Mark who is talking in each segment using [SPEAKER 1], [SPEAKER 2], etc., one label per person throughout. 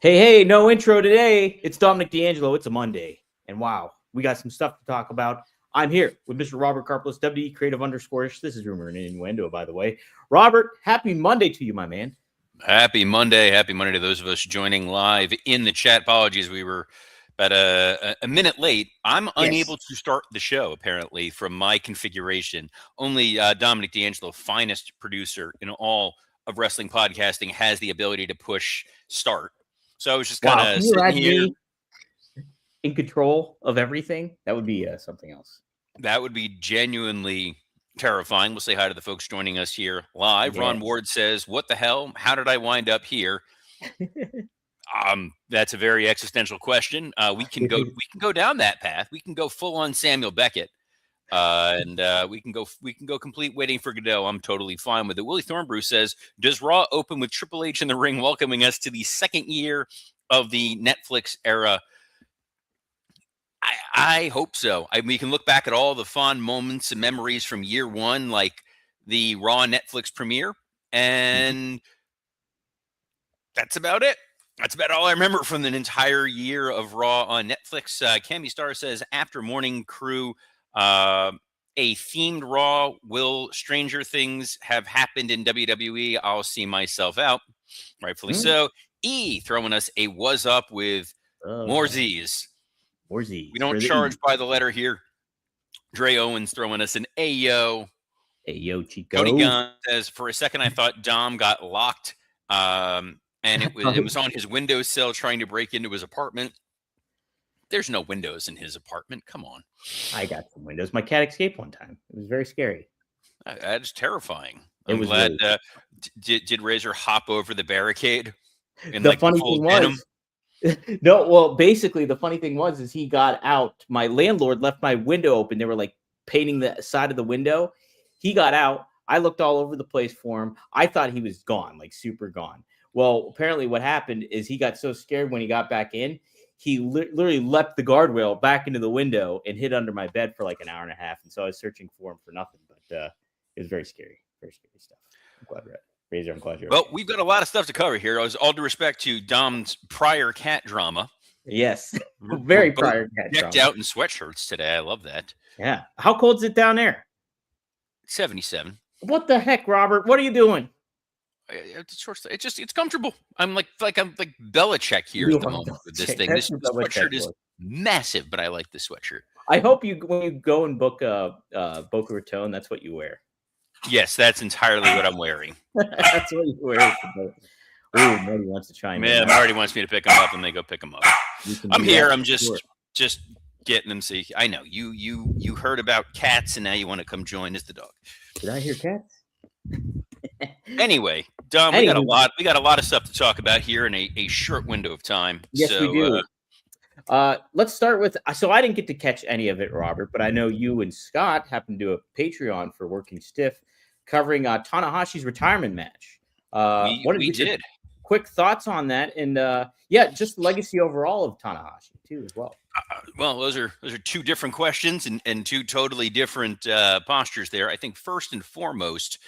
[SPEAKER 1] Hey, no intro today. It's Dominic D'Angelo. It's a Monday. And wow, we got some stuff to talk about. I'm here with Mr. Robert Karplus, WE Creative _ish. This is Rumor and Innuendo, by the way. Robert, happy Monday to you, my man.
[SPEAKER 2] Happy Monday. Happy Monday to those of us joining live in the chat. Apologies, we were about a minute late. I'm unable to start the show, apparently, from my configuration. Only Dominic D'Angelo, finest producer in all of wrestling podcasting, has the ability to push start. So I was just kind of sitting here.
[SPEAKER 1] Me in control of everything? That would be something else.
[SPEAKER 2] That would be genuinely terrifying. We'll say hi to the folks joining us here live. Yes. Ron Ward says, "What the hell? How did I wind up here?" That's a very existential question. We can go down that path. We can go full on Samuel Beckett, and we can go complete Waiting for Godot. I'm totally fine with it. Willie Thornbrew says, "Does Raw open with Triple H in the ring, welcoming us to the second year of the Netflix era?" I hope so. We can look back at all the fond moments and memories from year one, like the Raw Netflix premiere, and that's about it. That's about all I remember from an entire year of Raw on Netflix. Cammy Star says, after Morning Crew, a themed Raw, will Stranger Things have happened in WWE? I'll see myself out. Rightfully so. E throwing us a was up with more Z's.
[SPEAKER 1] More Z's.
[SPEAKER 2] We don't charge by the letter here. Dre Owens throwing us an Ayo.
[SPEAKER 1] Ayo, Chico.
[SPEAKER 2] Cody Gunn says, for a second I thought Dom got locked. And it was on his windowsill trying to break into his apartment. There's no windows in his apartment. Come on.
[SPEAKER 1] I got some windows. My cat escaped one time. It was very scary.
[SPEAKER 2] That's terrifying. I'm glad. Really did Razor hop over the barricade?
[SPEAKER 1] The funny thing was, no, well, basically the funny thing was he got out. My landlord left my window open. They were like painting the side of the window. He got out. I looked all over the place for him. I thought he was gone, like super gone. Well, apparently what happened is he got so scared when he got back in, he literally leapt the guardrail back into the window and hid under my bed for like an hour and a half. And so I was searching for him for nothing, but it was very scary stuff. I'm glad we're at Razor. I'm glad you're
[SPEAKER 2] well. We've got a lot of stuff to cover here. All due respect to Dom's prior cat drama.
[SPEAKER 1] Yes, very prior cat
[SPEAKER 2] drama. Decked out in sweatshirts today. I love that.
[SPEAKER 1] Yeah. How cold is it down there?
[SPEAKER 2] 77.
[SPEAKER 1] What the heck, Robert? What are you doing?
[SPEAKER 2] It's comfortable. I'm like Belichick here at the moment with this thing. This sweatshirt is massive, but I like the sweatshirt.
[SPEAKER 1] I hope when you go and book Boca Raton, that's what you wear.
[SPEAKER 2] Yes, that's entirely what I'm wearing.
[SPEAKER 1] That's what you wear. Oh, Marty wants to chime in.
[SPEAKER 2] Yeah, Marty wants me to pick them up, and they go pick them up. I'm here. I'm just getting them. See, I know you heard about cats, and now you want to come join as the dog.
[SPEAKER 1] Did I hear cats?
[SPEAKER 2] Anyway, Dom, we got a lot of stuff to talk about here in a short window of time.
[SPEAKER 1] Yes, we do. Let's start with. So I didn't get to catch any of it, Robert, but I know you and Scott happened to do a Patreon for Working Stiff, covering Tanahashi's retirement match.
[SPEAKER 2] We did.
[SPEAKER 1] Quick thoughts on that, and just legacy overall of Tanahashi too, as well.
[SPEAKER 2] Well, those are two different questions and two totally different postures there. I think first and foremost,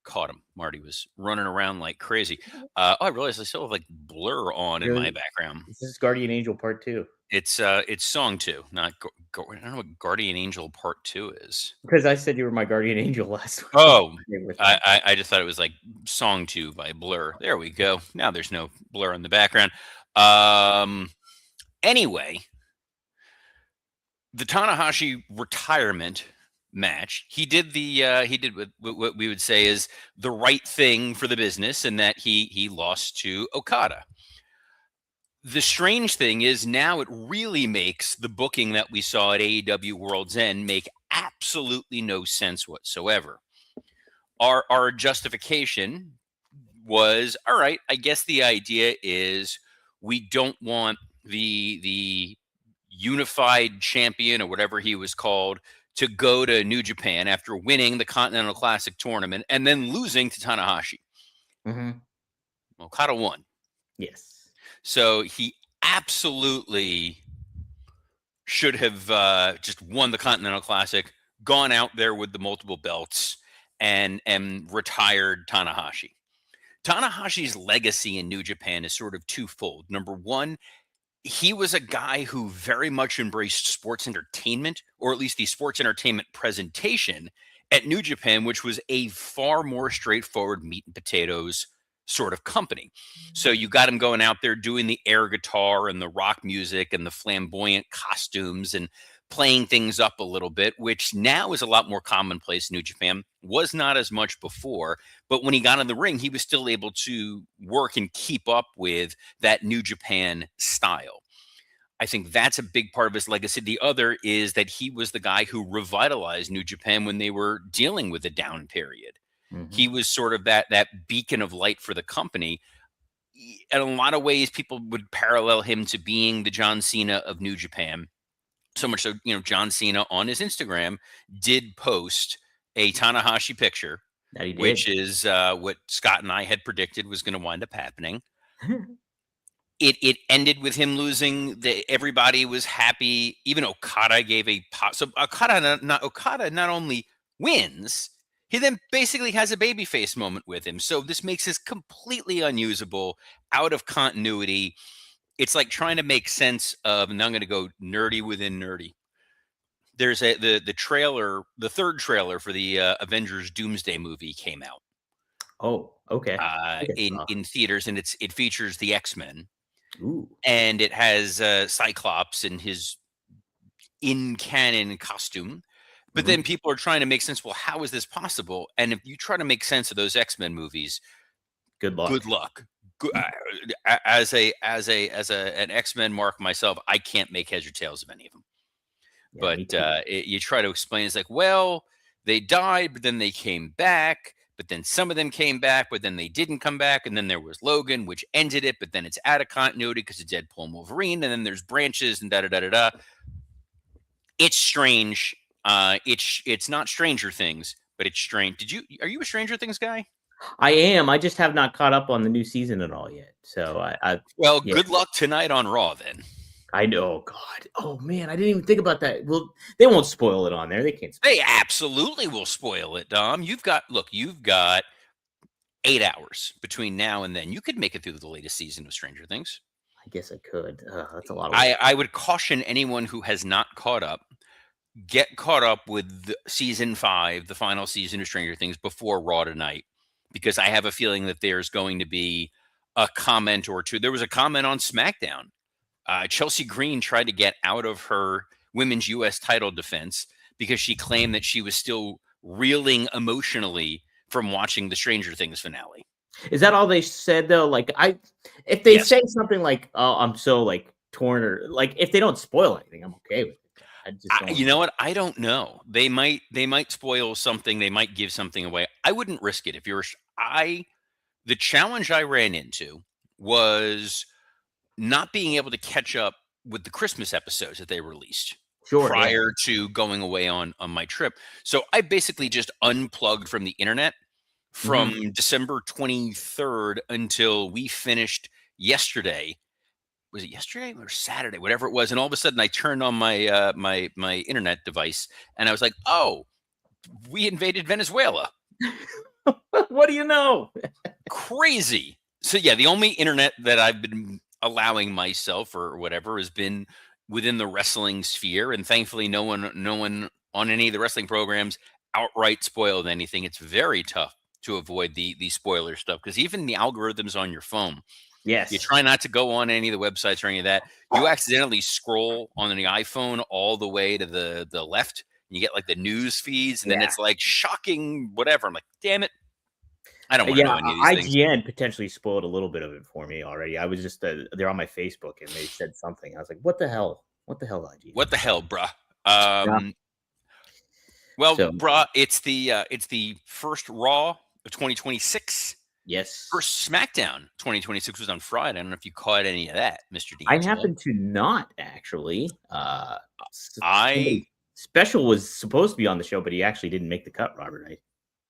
[SPEAKER 2] caught him. Marty was running around like crazy. I realized I still have like Blur on in my background.
[SPEAKER 1] This is Guardian Angel Part 2.
[SPEAKER 2] It's Song 2, not I don't know what Guardian Angel Part 2 is.
[SPEAKER 1] Because I said you were my Guardian Angel last week.
[SPEAKER 2] Oh, I just thought it was like Song 2 by Blur. There we go. Now there's no Blur in the background. Anyway, the Tanahashi retirement match, he did what we would say is the right thing for the business, and that he lost to Okada. The strange thing is now it really makes the booking that we saw at AEW World's End make absolutely no sense whatsoever. Our justification was, all right, I guess the idea is we don't want the unified champion or whatever he was called to go to New Japan after winning the Continental Classic tournament and then losing to Tanahashi.
[SPEAKER 1] Mm-hmm.
[SPEAKER 2] Okada won.
[SPEAKER 1] Yes.
[SPEAKER 2] So he absolutely should have just won the Continental Classic, gone out there with the multiple belts, and retired Tanahashi. Tanahashi's legacy in New Japan is sort of twofold. Number one, he was a guy who very much embraced sports entertainment, or at least the sports entertainment presentation at New Japan, which was a far more straightforward meat and potatoes sort of company. So you got him going out there doing the air guitar and the rock music and the flamboyant costumes and playing things up a little bit, which now is a lot more commonplace in New Japan, was not as much before. But when he got in the ring, he was still able to work and keep up with that New Japan style. I think that's a big part of his legacy. The other is that he was the guy who revitalized New Japan when they were dealing with a down period. He was sort of that beacon of light for the company. In a lot of ways, people would parallel him to being the John Cena of New Japan. So much so, John Cena on his Instagram did post a Tanahashi picture, which is what Scott and I had predicted was going to wind up happening. It ended with him losing. Everybody was happy. Even Okada gave a pop. So Okada not only wins, he then basically has a babyface moment with him. So this makes this completely unusable, out of continuity. It's like trying to make sense of, and I'm going to go nerdy within nerdy. There's the trailer, the third trailer for the Avengers Doomsday movie came out.
[SPEAKER 1] Oh, okay.
[SPEAKER 2] In theaters, and it features the X-Men.
[SPEAKER 1] Ooh.
[SPEAKER 2] And it has Cyclops in his in-canon costume. But then people are trying to make sense. Well, how is this possible? And if you try to make sense of those X-Men movies,
[SPEAKER 1] good luck.
[SPEAKER 2] Good luck. As an X-Men mark myself, I can't make heads or tails of any of them. Yeah, but you try to explain, it's like, well, they died, but then they came back. But then some of them came back, but then they didn't come back. And then there was Logan, which ended it. But then it's out of continuity because of Deadpool and Wolverine. And then there's branches and da-da-da-da-da. It's strange. It's not Stranger Things, but it's strange. Are you a Stranger Things guy?
[SPEAKER 1] I am. I just have not caught up on the new season at all yet. So
[SPEAKER 2] good luck tonight on Raw then.
[SPEAKER 1] I know. God. Oh man, I didn't even think about that. Well, they won't spoil it on there. They can't.
[SPEAKER 2] They absolutely will spoil it, Dom. You've got 8 hours between now and then. You could make it through the latest season of Stranger Things.
[SPEAKER 1] I guess I could. That's a lot of
[SPEAKER 2] work. I would caution anyone who has not caught up, get caught up with season 5, the final season of Stranger Things, before Raw tonight, because I have a feeling that there's going to be a comment or two. There was a comment on SmackDown. Chelsea Green tried to get out of her women's U.S. title defense because she claimed that she was still reeling emotionally from watching the Stranger Things finale.
[SPEAKER 1] Is that all they said though? Like, if they say something like, "Oh, I'm so like torn," or like if they don't spoil anything, I'm okay with it. I just
[SPEAKER 2] you know what? I don't know. They might spoil something. They might give something away. I wouldn't risk it. The challenge I ran into was not being able to catch up with the Christmas episodes that they released prior to going away on my trip. So I basically just unplugged from the internet from December 23rd until we finished yesterday. Was it yesterday or Saturday? Whatever it was. And all of a sudden I turned on my my internet device and I was like, oh, we invaded Venezuela.
[SPEAKER 1] What do you know?
[SPEAKER 2] Crazy. So yeah, the only internet that I've been allowing myself or whatever has been within the wrestling sphere, and thankfully no one on any of the wrestling programs outright spoiled anything. It's very tough to avoid the spoiler stuff because even the algorithms on your phone, you try not to go on any of the websites or any of that. You accidentally scroll on the iPhone all the way to the left, and you get like the news feeds, and then it's like shocking whatever. I'm like, damn it. I don't want to know any of these
[SPEAKER 1] IGN
[SPEAKER 2] things.
[SPEAKER 1] Potentially spoiled a little bit of it for me already. I was just they're on my Facebook and they said something. I was like, "What the hell? What the hell, IGN?
[SPEAKER 2] What the hell, bruh?" Well, bruh, it's the first Raw of 2026.
[SPEAKER 1] Yes.
[SPEAKER 2] First SmackDown 2026 was on Friday. I don't know if you caught any of that, Mr. D.
[SPEAKER 1] I happen to not actually. Special was supposed to be on the show, but he actually didn't make the cut, Robert.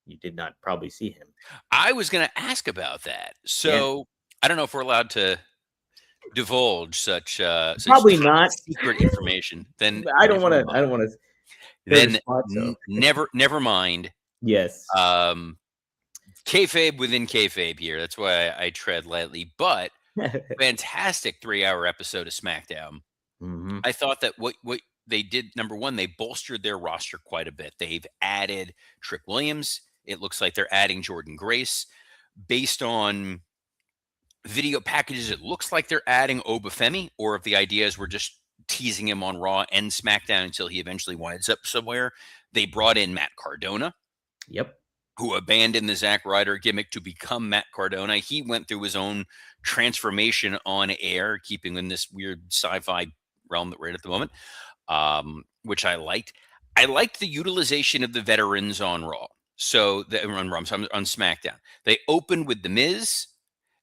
[SPEAKER 1] You did not probably see him.
[SPEAKER 2] I was going to ask about that. So I don't know if we're allowed to divulge such
[SPEAKER 1] probably not
[SPEAKER 2] secret information. Then
[SPEAKER 1] I don't want to.
[SPEAKER 2] Then never mind.
[SPEAKER 1] Yes.
[SPEAKER 2] kayfabe within kayfabe here. That's why I tread lightly. But fantastic 3-hour episode of SmackDown.
[SPEAKER 1] Mm-hmm.
[SPEAKER 2] I thought that what they did, number one, they bolstered their roster quite a bit. They've added Trick Williams. It looks like they're adding Jordan Grace. Based on video packages, it looks like they're adding Obafemi, or if the idea is we're just teasing him on Raw and SmackDown until he eventually winds up somewhere. They brought in Matt Cardona.
[SPEAKER 1] Yep.
[SPEAKER 2] Who abandoned the Zack Ryder gimmick to become Matt Cardona. He went through his own transformation on air, keeping in this weird sci-fi realm that we're in at the moment, which I liked. I liked the utilization of the veterans on Raw. So on SmackDown. They opened with The Miz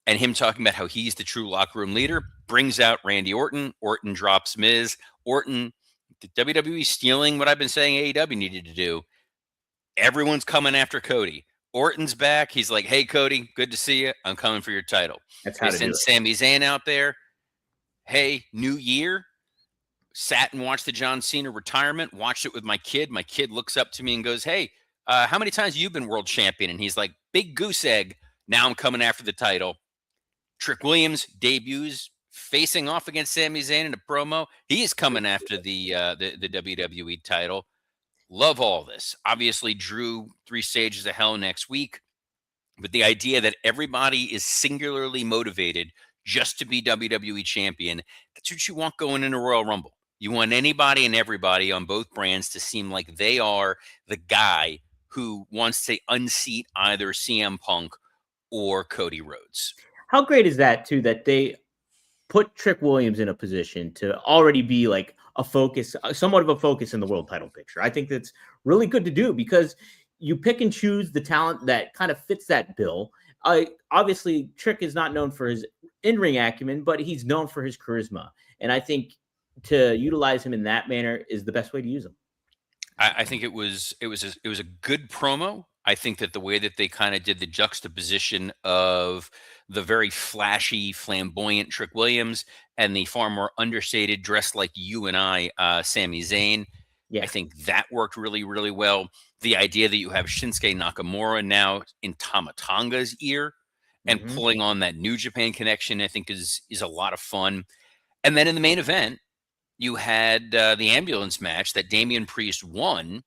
[SPEAKER 2] and him talking about how he's the true locker room leader, brings out Randy Orton. Orton drops Miz. Orton, the WWE stealing what I've been saying AEW needed to do. Everyone's coming after Cody. Orton's back. He's like, hey, Cody, good to see you. I'm coming for your title.
[SPEAKER 1] That's how
[SPEAKER 2] they send Sami Zayn out there. Hey, new year. Sat and watched the John Cena retirement. Watched it with my kid. My kid looks up to me and goes, hey, how many times have you been world champion? And he's like, big goose egg. Now I'm coming after the title. Trick Williams debuts facing off against Sami Zayn in a promo. He is coming after the WWE title. Love all this. Obviously, Drew 3 Stages of Hell next week. But the idea that everybody is singularly motivated just to be WWE champion, that's what you want going into Royal Rumble. You want anybody and everybody on both brands to seem like they are the guy who wants to unseat either CM Punk or Cody Rhodes.
[SPEAKER 1] How great is that, too, that they put Trick Williams in a position to already be like a focus, somewhat of a focus in the world title picture. I think that's really good to do because you pick and choose the talent that kind of fits that bill. Obviously, Trick is not known for his in-ring acumen, but he's known for his charisma. And I think to utilize him in that manner is the best way to use him.
[SPEAKER 2] I think it was a good promo. I think that the way that they kind of did the juxtaposition of the very flashy, flamboyant Trick Williams and the far more understated, dressed like you and I, Sami Zayn, I think that worked really, really well. The idea that you have Shinsuke Nakamura now in Tama Tonga's ear and pulling on that New Japan connection, I think is a lot of fun. And then in the main event, you had the ambulance match that Damian Priest won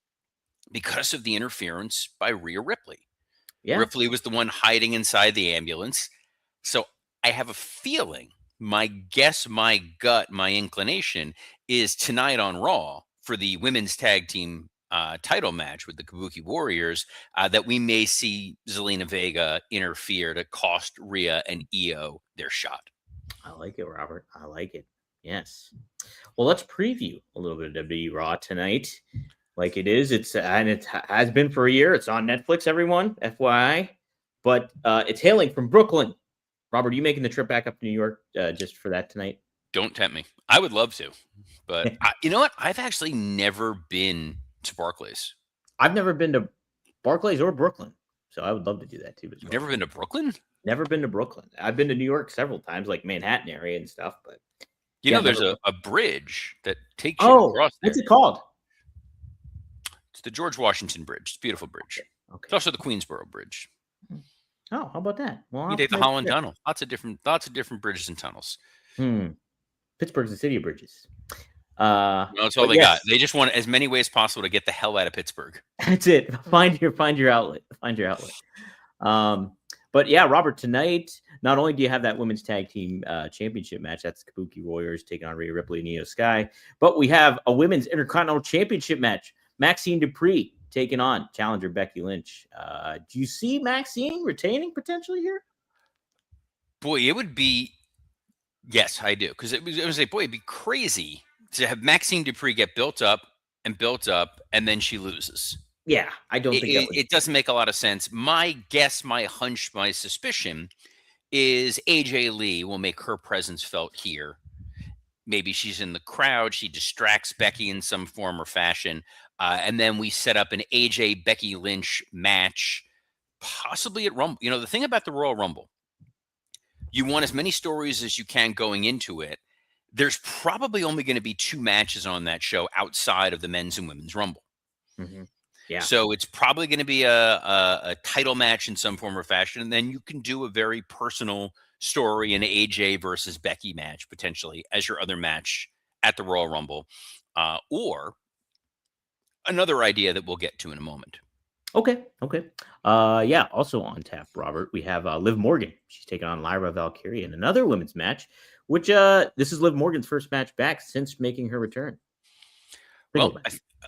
[SPEAKER 2] because of the interference by Rhea Ripley. Yeah. Ripley was the one hiding inside the ambulance. So I have a feeling, my guess, my gut, my inclination is tonight on Raw for the women's tag team title match with the Kabuki Warriors that we may see Zelina Vega interfere to cost Rhea and Io their shot.
[SPEAKER 1] I like it, Robert. I like it. Yes. Well, let's preview a little bit of WWE Raw tonight. Like it is. It has been for a year. It's on Netflix, everyone, FYI. But it's hailing from Brooklyn. Robert, are you making the trip back up to New York just for that tonight?
[SPEAKER 2] Don't tempt me. I would love to. But you know what? I've actually never been to Barclays.
[SPEAKER 1] I've never been to Barclays or Brooklyn. So I would love to do that too.
[SPEAKER 2] You've never been to Brooklyn?
[SPEAKER 1] Never been to Brooklyn. I've been to New York several times, like Manhattan area and stuff. But
[SPEAKER 2] you know, there's a bridge that takes you across there.
[SPEAKER 1] What's it called?
[SPEAKER 2] It's the George Washington Bridge. It's a beautiful bridge. Okay. It's also the Queensboro Bridge.
[SPEAKER 1] Oh, how about that?
[SPEAKER 2] Well, you take the Holland Tunnel. Lots of different bridges and tunnels.
[SPEAKER 1] Pittsburgh's the city of bridges.
[SPEAKER 2] Well, that's all they got. They just want as many ways possible to get the hell out of Pittsburgh.
[SPEAKER 1] That's it. Find your outlet. Find your outlet. But yeah, Robert, tonight, not only do you have that women's tag team championship match, that's Kabuki Warriors taking on Rhea Ripley and Io Sky, but we have a women's intercontinental championship match. Maxine Dupree taking on challenger Becky Lynch. Do you see Maxine retaining potentially here?
[SPEAKER 2] Boy, it would be. Yes, I do. Because it was like, boy, it'd be crazy to have Maxine Dupree get built up, and then she loses.
[SPEAKER 1] Yeah, I don't think
[SPEAKER 2] it doesn't make a lot of sense. My guess, my hunch, my suspicion is AJ Lee will make her presence felt here. Maybe she's in the crowd. She distracts Becky in some form or fashion. And then we set up an AJ Becky Lynch match, possibly at Rumble. You know, the thing about the Royal Rumble, you want as many stories as you can going into it. There's probably only going to be 2 matches on that show outside of the men's and women's Rumble.
[SPEAKER 1] Yeah.
[SPEAKER 2] So it's probably going to be a title match in some form or fashion. And then you can do a very personal story, an AJ versus Becky match, potentially, as your other match at the Royal Rumble. Or another idea that we'll get to in a moment.
[SPEAKER 1] Okay. Yeah, also on tap, Robert, we have Liv Morgan. She's taking on Lyra Valkyrie in another women's match, which this is Liv Morgan's first match back since making her return.
[SPEAKER 2] Well,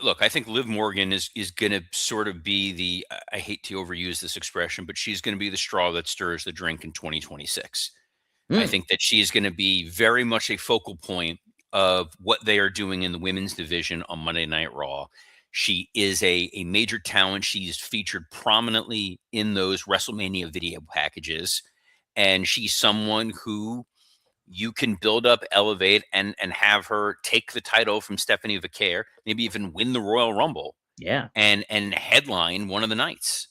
[SPEAKER 2] look, I think Liv Morgan is going to sort of be the, I hate to overuse this expression, but she's going to be the straw that stirs the drink in 2026. I think that she's going to be very much a focal point of what they are doing in the women's division on Monday Night Raw. She is a major talent. She's featured prominently in those WrestleMania video packages. And she's someone who you can build up, elevate, and have her take the title from Stephanie Vaquer, maybe even win the Royal Rumble.
[SPEAKER 1] Yeah.
[SPEAKER 2] And headline one of the nights.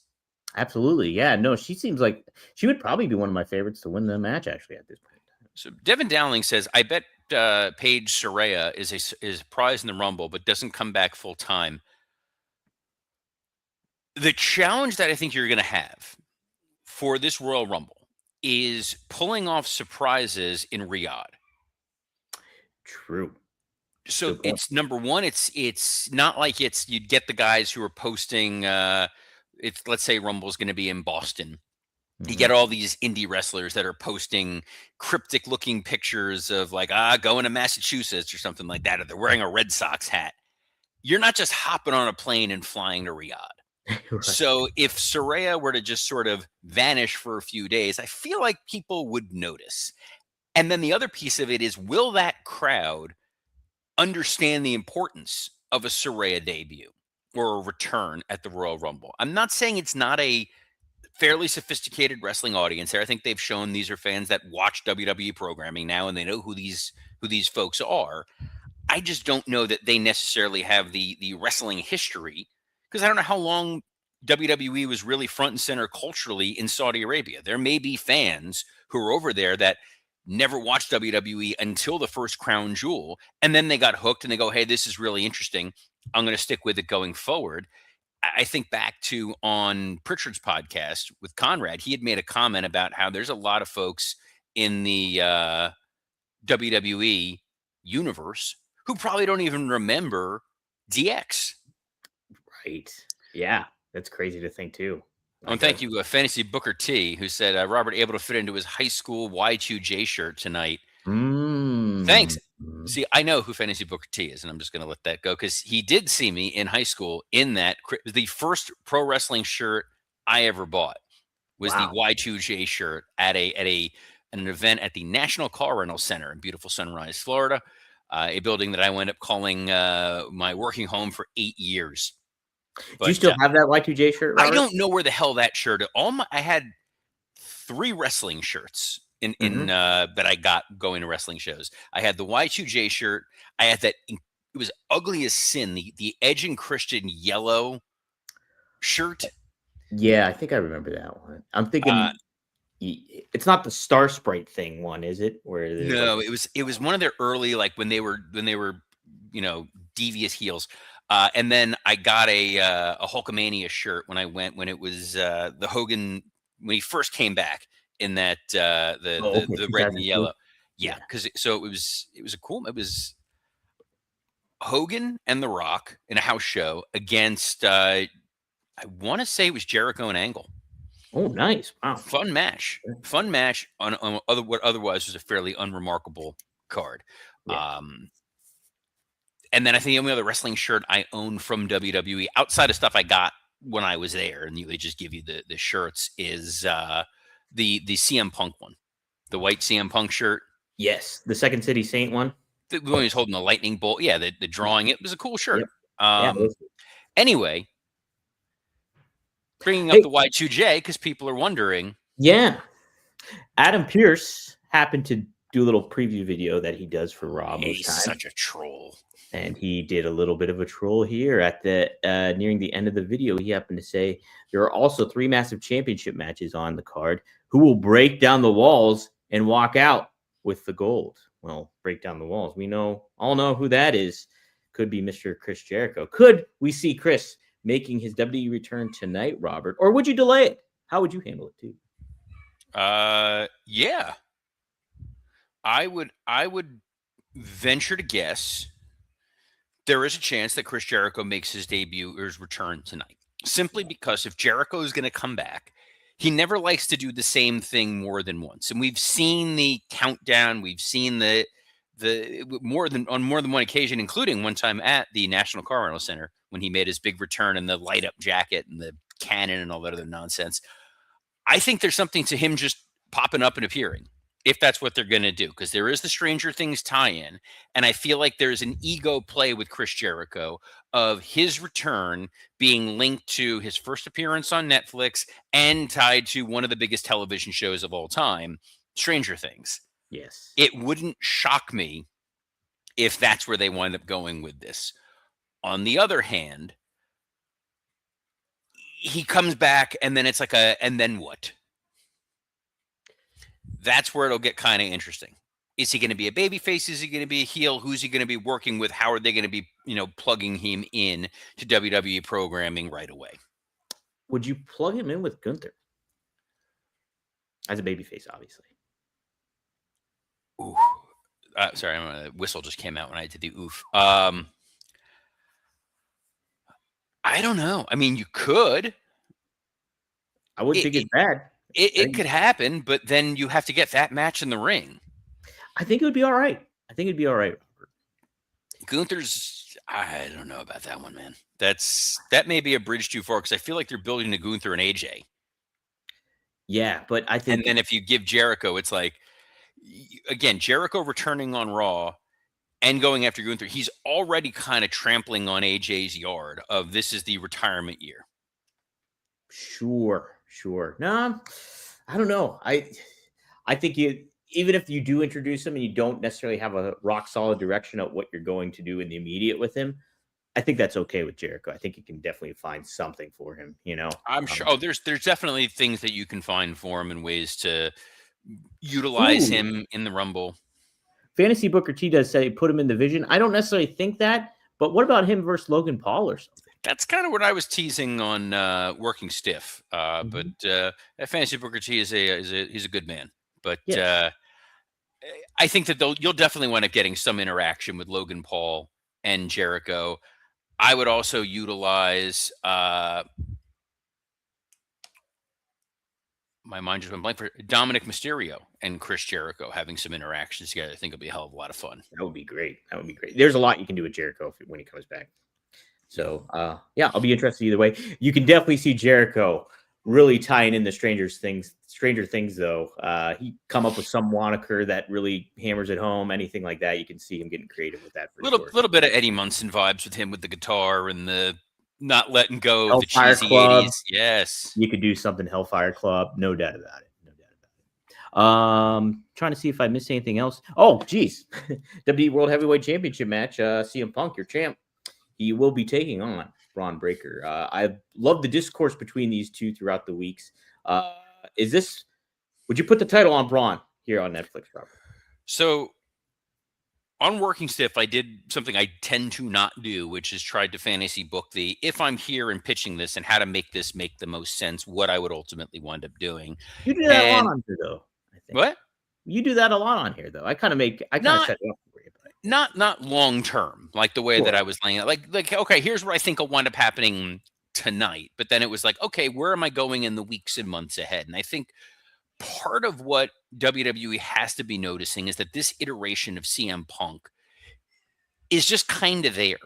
[SPEAKER 1] Absolutely. Yeah. No, she seems like she would probably be one of my favorites to win the match, actually, at this point.
[SPEAKER 2] So Devin Dowling says, I bet Paige Saraya is a prize in the Rumble, but doesn't come back full time. The challenge that I think you're going to have for this Royal Rumble is pulling off surprises in Riyadh.
[SPEAKER 1] True.
[SPEAKER 2] So it's number one, it's not like you'd get the guys who are posting let's say Rumble's going to be in Boston. You get all these indie wrestlers that are posting cryptic looking pictures of like, going to Massachusetts or something like that, or they're wearing a Red Sox hat. You're not just hopping on a plane and flying to Riyadh. Right. So if Saraya were to just sort of vanish for a few days, I feel like people would notice. And then the other piece of it is, will that crowd understand the importance of a Saraya debut or a return at the Royal Rumble? I'm not saying it's not a fairly sophisticated wrestling audience there. I think they've shown these are fans that watch WWE programming now, and they know who these folks are. I just don't know that they necessarily have the wrestling history, because I don't know how long WWE was really front and center culturally in Saudi Arabia. There may be fans who are over there that never watched WWE until the first Crown Jewel, and then they got hooked and they go, hey, this is really interesting. I'm going to stick with it going forward. I think back to on Pritchard's podcast with Conrad, he had made a comment about how there's a lot of folks in the WWE universe who probably don't even remember DX.
[SPEAKER 1] Right. Yeah. That's crazy to think too.
[SPEAKER 2] And thank you, Fantasy Booker T, who said, Robert able to fit into his high school Y2J shirt tonight. Thanks. See, I know who Fantasy Booker T is, and I'm just going to let that go because he did see me in high school in that. The first pro wrestling shirt I ever bought was the Y2J shirt at an event at the National Car Rental Center in beautiful Sunrise, Florida, a building that I wound up calling my working home for 8 years.
[SPEAKER 1] But, do you still have that Y2J shirt, Robert?
[SPEAKER 2] I don't know where the hell that shirt. I had 3 wrestling shirts in that I got going to wrestling shows. I had the Y2J shirt. I had that. It was ugly as sin. The Edge and Christian yellow shirt.
[SPEAKER 1] Yeah, I think I remember that one. I'm thinking it's not the Star Sprite thing one, is it?
[SPEAKER 2] No, it was one of their early, like when they were devious heels. And then I got a Hulkamania shirt when it was the Hogan, when he first came back in that the red and yellow. Yeah, because it was it was Hogan and The Rock in a house show against I want to say it was Jericho and Angle.
[SPEAKER 1] Oh, nice. Wow.
[SPEAKER 2] Fun match on what otherwise was a fairly unremarkable card. Yeah. And then I think the only other wrestling shirt I own from WWE outside of stuff I got when I was there, and they just give you the shirts, is the CM Punk one, the white CM Punk shirt.
[SPEAKER 1] Yes, the Second City Saint one.
[SPEAKER 2] The one he's holding the lightning bolt. Yeah, the drawing. It was a cool shirt. Yep. Anyway, bringing up the Y2J because people are wondering.
[SPEAKER 1] Yeah, Adam Pearce happened to do a little preview video that he does for Raw.
[SPEAKER 2] He's such a troll.
[SPEAKER 1] And he did a little bit of a troll here at the nearing the end of the video. He happened to say there are also 3 massive championship matches on the card. Who will break down the walls and walk out with the gold? Well, break down the walls. We all know who that is. Could be Mr. Chris Jericho. Could we see Chris making his WWE return tonight, Robert? Or would you delay it? How would you handle it, too?
[SPEAKER 2] Yeah. I would venture to guess there is a chance that Chris Jericho makes his debut or his return tonight. Simply because if Jericho is going to come back, he never likes to do the same thing more than once. And we've seen the countdown, we've seen the more than one occasion, including one time at the National Car Rental Center when he made his big return in the light up jacket and the cannon and all that other nonsense. I think there's something to him just popping up and appearing, if that's what they're going to do, because there is the Stranger Things tie-in, and I feel like there's an ego play with Chris Jericho of his return being linked to his first appearance on Netflix and tied to one of the biggest television shows of all time, Stranger Things.
[SPEAKER 1] Yes.
[SPEAKER 2] It wouldn't shock me if that's where they wind up going with this. On the other hand, he comes back and then it's like and then what? That's where it'll get kind of interesting. Is he going to be a babyface? Is he going to be a heel? Who's he going to be working with? How are they going to be, plugging him in to WWE programming right away?
[SPEAKER 1] Would you plug him in with Gunther? As a babyface, obviously.
[SPEAKER 2] Ooh. Sorry, my whistle just came out when I did the oof. I don't know. I mean, you could.
[SPEAKER 1] I wouldn't think it's bad.
[SPEAKER 2] It could happen, but then you have to get that match in the ring.
[SPEAKER 1] I think it would be all right. Robert.
[SPEAKER 2] Gunther's, I don't know about that one, man. That may be a bridge too far because I feel like they're building to Gunther and AJ.
[SPEAKER 1] Yeah, but I think...
[SPEAKER 2] And then if you give Jericho, it's like, again, Jericho returning on Raw and going after Gunther, he's already kind of trampling on AJ's yard of this is the retirement year.
[SPEAKER 1] Sure. No, I don't know. I think even if you do introduce him and you don't necessarily have a rock solid direction of what you're going to do in the immediate with him, I think that's okay with Jericho. I think you can definitely find something for him,
[SPEAKER 2] I'm sure. Oh, there's definitely things that you can find for him and ways to utilize him in the Rumble.
[SPEAKER 1] Fantasy Booker T does say put him in the Vision. I don't necessarily think that, but what about him versus Logan Paul or something?
[SPEAKER 2] That's kind of what I was teasing on Working Stiff. But Fantasy Booker T he's a good man. But yes. I think that you'll definitely wind up getting some interaction with Logan Paul and Jericho. I would also utilize my mind just went blank for Dominic Mysterio and Chris Jericho having some interactions together. I think it'll be a hell of a lot of fun.
[SPEAKER 1] That would be great. There's a lot you can do with Jericho when he comes back. So, I'll be interested either way. You can definitely see Jericho really tying in the Stranger Things, though. He come up with some moniker that really hammers it home. Anything like that, you can see him getting creative with that.
[SPEAKER 2] Little bit of Eddie Munson vibes with him with the guitar and the not letting go
[SPEAKER 1] of
[SPEAKER 2] the cheesy
[SPEAKER 1] Club.
[SPEAKER 2] 80s. Yes,
[SPEAKER 1] you could do something Hellfire Club, no doubt about it. Trying to see if I missed anything else. Oh, geez, WWE World Heavyweight Championship match. CM Punk, your champ. He will be taking on Braun Breaker. I love the discourse between these two throughout the weeks. Would you put the title on Braun here on Netflix, Robert?
[SPEAKER 2] So on Working Stiff, I did something I tend to not do, which is tried to fantasy book if I'm here and pitching this and how to make this make the most sense, what I would ultimately wind up doing.
[SPEAKER 1] You do that a lot on here, though. I think.
[SPEAKER 2] What?
[SPEAKER 1] You do that a lot on here, though. I kind of set it up for you.
[SPEAKER 2] Not long term, like the way that I was laying it. Like, okay, here's what I think will wind up happening tonight. But then it was like, okay, where am I going in the weeks and months ahead? And I think part of what WWE has to be noticing is that this iteration of CM Punk is just kind of there.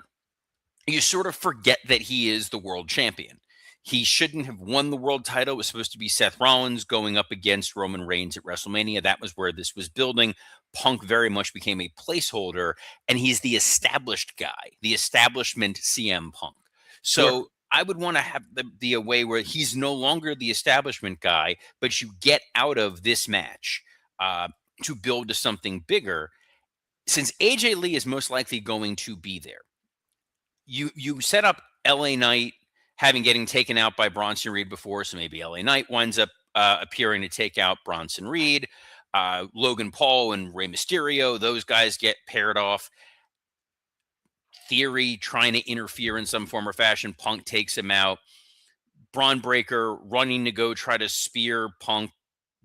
[SPEAKER 2] You sort of forget that he is the world champion. He shouldn't have won the world title. It was supposed to be Seth Rollins going up against Roman Reigns at WrestleMania. That was where this was building. Punk very much became a placeholder, and he's the established guy, the establishment CM Punk. So I would want to have the way where he's no longer the establishment guy, but you get out of this match to build to something bigger. Since AJ Lee is most likely going to be there, you set up LA Knight getting taken out by Bronson Reed before, so maybe LA Knight winds up appearing to take out Bronson Reed. Logan Paul and Rey Mysterio, those guys get paired off. theory, trying to interfere in some form or fashion. Punk takes him out. Braun Breaker running to go try to spear Punk.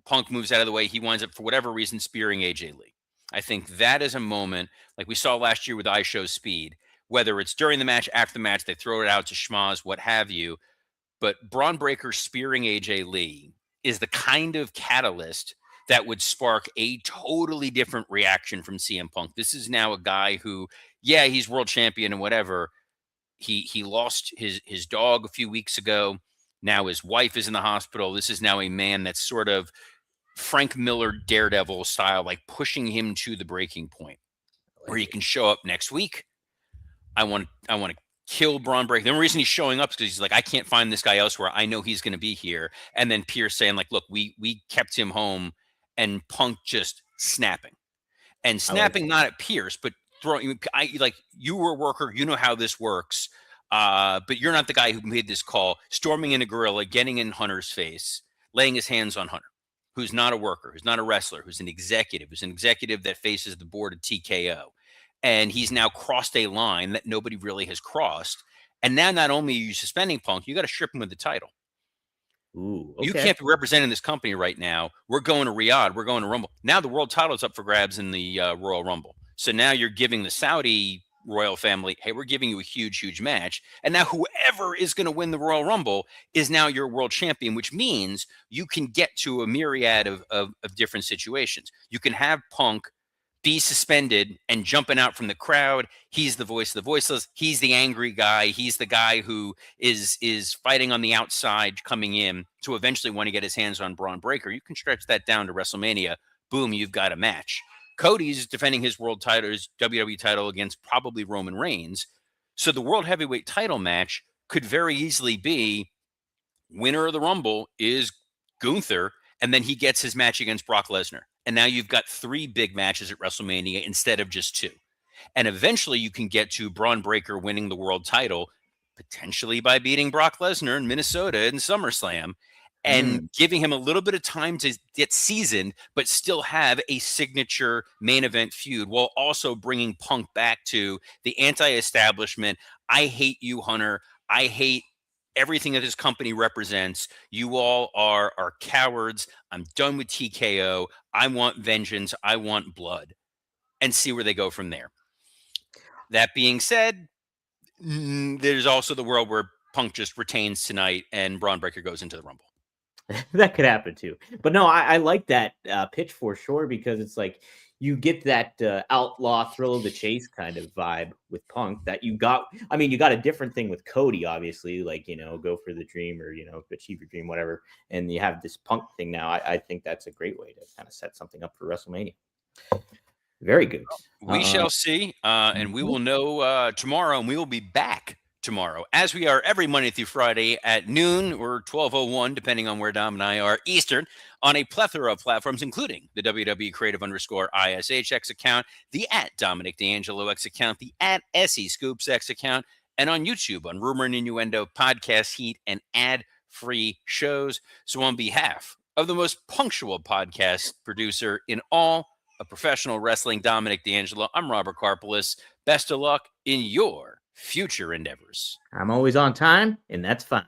[SPEAKER 2] Punk moves out of the way. He winds up, for whatever reason, spearing AJ Lee. I think that is a moment like we saw last year with I Show Speed, whether it's during the match, after the match, they throw it out to schmaz, what have you. But Braun Breaker spearing AJ Lee is the kind of catalyst that would spark a totally different reaction from CM Punk. This is now a guy who, yeah, he's world champion and whatever. He lost his dog a few weeks ago. Now his wife is in the hospital. This is now a man that's sort of Frank Miller Daredevil style, like pushing him to the breaking point where he can show up next week. I want to kill Braun Breaker. The only reason he's showing up is because he's like, I can't find this guy elsewhere. I know he's going to be here. And then Pierce saying like, look, we kept him home, and Punk just snapping not at Pierce, but throwing. You were a worker. You know how this works. But you're not the guy who made this call. Storming in a gorilla, getting in Hunter's face, laying his hands on Hunter, who's not a worker, who's not a wrestler, who's an executive that faces the board of TKO. And he's now crossed a line that nobody really has crossed. And now not only are you suspending Punk, you got to strip him of the title.
[SPEAKER 1] Ooh, okay.
[SPEAKER 2] You can't be representing this company right now. We're going to Riyadh. We're going to Rumble. Now the world title is up for grabs in the Royal Rumble. So now you're giving the Saudi royal family, hey, we're giving you a huge, huge match. And now whoever is going to win the Royal Rumble is now your world champion, which means you can get to a myriad of different situations. You can have Punk be suspended and jumping out from the crowd. He's the voice of the voiceless. He's the angry guy. He's the guy who is fighting on the outside, coming in to eventually want to get his hands on Braun Breaker. You can stretch that down to WrestleMania. Boom, you've got a match. Cody's defending his world title, his WWE title, against probably Roman Reigns. So the world heavyweight title match could very easily be winner of the Rumble is Gunther, and then he gets his match against Brock Lesnar. And now you've got 3 big matches at WrestleMania instead of just 2. And eventually you can get to Braun Breaker winning the world title, potentially by beating Brock Lesnar in Minnesota in SummerSlam, and giving him a little bit of time to get seasoned, but still have a signature main event feud, while also bringing Punk back to the anti-establishment. I hate you, Hunter. I hate everything that this company represents. You all are cowards. I'm done with TKO. I want vengeance. I want blood. And see where they go from there. That being said, there's also the world where Punk just retains tonight and Braun Breaker goes into the Rumble.
[SPEAKER 1] That could happen too. But no, I like that pitch for sure, because it's like you get that outlaw thrill of the chase kind of vibe with Punk that you got. I mean, you got a different thing with Cody, obviously, like, go for the dream or, achieve your dream, whatever. And you have this Punk thing now. I think that's a great way to kind of set something up for WrestleMania. Very good.
[SPEAKER 2] We shall see. And we will know tomorrow, and we will be back tomorrow, as we are every Monday through Friday at noon or 12:01, depending on where Dom and I are Eastern, on a plethora of platforms, including the WWE Creative_ISHX account, the @Dominic D'Angelo X account, the @SE Scoops X account, and on YouTube on Rumor and Innuendo, Podcast Heat, and ad-free shows. So on behalf of the most punctual podcast producer in all of professional wrestling, Dominic D'Angelo, I'm Robert Karpolis. Best of luck in your future endeavors.
[SPEAKER 1] I'm always on time, and that's fine.